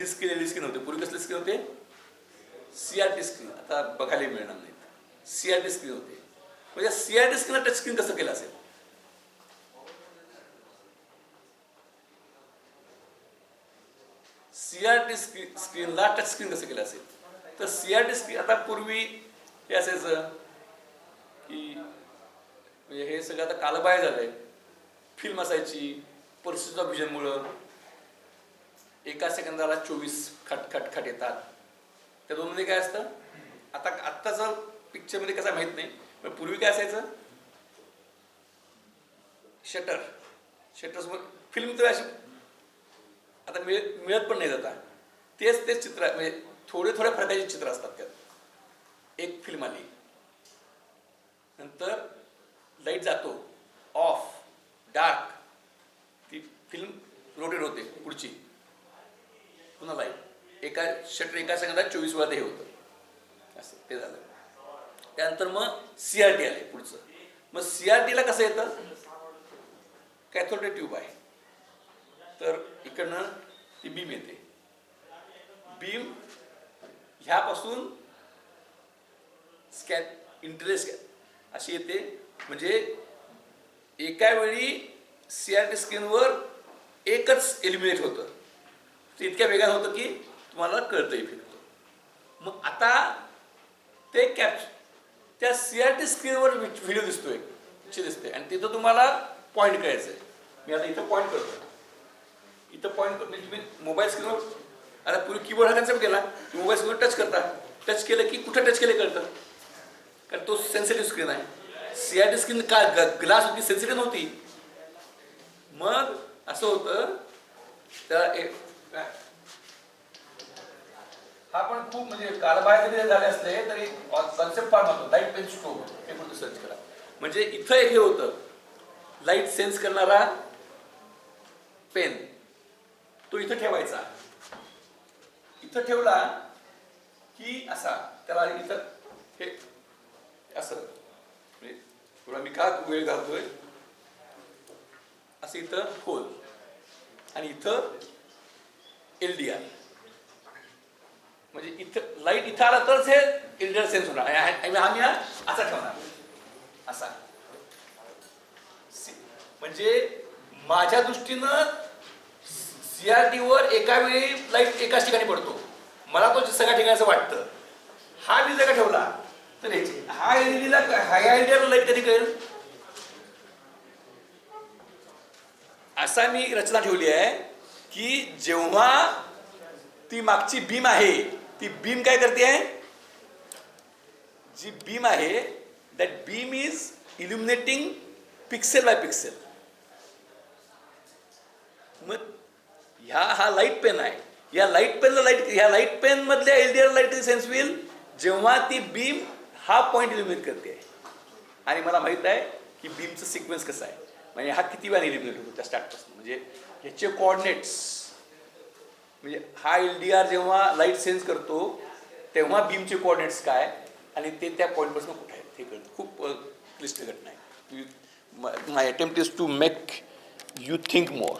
Screen screen होते. पूर्वी कसले स्क्रीन होते? CRT screen. आता बघायला मिळणार नाहीत. CRT स्क्रीन होते. म्हणजे CRT स्क्रीन टच स्क्रीन कसं केलं असेल? CRT स्क्रीनला टच स्क्रीन कसं केलं असेल? तर CRT स्क्रीन आता पूर्वी हे असायचं की म्हणजे हे सगळं आता कालबाह्य झालंय. फिल्म असायची, पर्सिस्टन्स ऑफ व्हिजनमुळं एका सेकंदाला 24 खट खट खट येतात. त्या दोनमध्ये काय असतं? आत्ताचं पिक्चरमध्ये कसं माहीत नाही, पण पूर्वी काय असायचं? शटरसमोर फिल्म तर अशी आता मिळत पण नाही आता. तेच चित्र म्हणजे थोडे फरकाचे चित्र असतात त्यात. एक फिल्म आली, नंतर लाईट जातो, ऑफ, डार्क, ती फिल्म रोटेट होते पुढची, पुन्हा लाईट, एका सेकंदात 24 वेळा हे होतं. असं ते झालं. त्यानंतर मग CRT आले पुढचं. मग CRTला कसं येतं? कॅथोड ट्यूब आहे, तर इकडनं ती बीम येते. बीम ह्यापासून इंटरस्कॅन अशी येते. म्हणजे एका वेळी CRT स्क्रीनवर एकच एलिमिनेट होतं. ते इतक्या वेगानं होतं की तुम्हाला कळतंही फिरतं. मग आता ते त्या CRT स्क्रीनवर व्हिडिओ दिसतोय, दिसते, आणि तिथं तुम्हाला पॉईंट करायचं आहे. मी आता इथं पॉईंट करतो. इथं पॉईंट करतो म्हणजे तुम्ही मोबाईल स्क्रीनवर, आता पूर्वी कीबोर्ड हा कन्सेप्ट केला, मोबाईल स्क्रीनवर टच करता. टच केलं की कुठं टच केलं कळतं, कारण तो सेन्सिटिव्ह स्क्रीन आहे. CRT स्क्रीन का ग्लास होती, सेन्सिटिव्ह नव्हती. मग असं होतं त्याला हा पण खूप म्हणजे कालबाह्य जरी झाले असले तरी कॉन्सेप्ट फार महत्त्वाचा. लाईट पेन स्ट्रोक हे कुठे सर्च करा. म्हणजे इथं एक हे होतं, लाईट सेन्स करणारा पेन, तो इथं ठेवायचा. इथं ठेवला की असा त्याला इथं हे असं म्हणजे थोडा मी का वेळ घालतोय, असं इथं होल, आणि इथं LDR. म्हणजे इथं लाईट इथं आला तरच हे LDR सेन्स होणार. आम्ही असा ठेवणार असा. म्हणजे माझ्या दृष्टीनं CRT वर एका वेळी लाईट एकाच ठिकाणी पडतो. मला तो सगळ्या ठिकाणी असं वाटतं. हा मी जर ठेवला तर हा LDR लाईट कधी कळेल? असा मी रचना ठेवली आहे की जेव्हा ती मागची बीम आहे, ती बीम काय करते आहे? जी बीम आहे, that beam is illuminating pixel by pixel. मग हा लाईट पेन आहे. या लाईट पेन मधल्या LDR लाईट सेन्स होईल जेव्हा ती बीम हा पॉईंट इल्युमिनेट करते. आणि मला माहित आहे की बीमचं सिक्वेन्स कसं आहे, म्हणजे हा किती वेळा इल्युमिनेट होतो त्या स्टार्टपासून. म्हणजे ह्याचे कोऑर्डिनेट्स, म्हणजे हा LDR जेव्हा लाईट सेन्स करतो तेव्हा बीमचे कोऑर्डिनेट्स काय आणि ते त्या पॉईंटपासून कुठे आहेत हे कळतं. खूप क्लिष्ट घटना आहे. My attempt is to make you think more.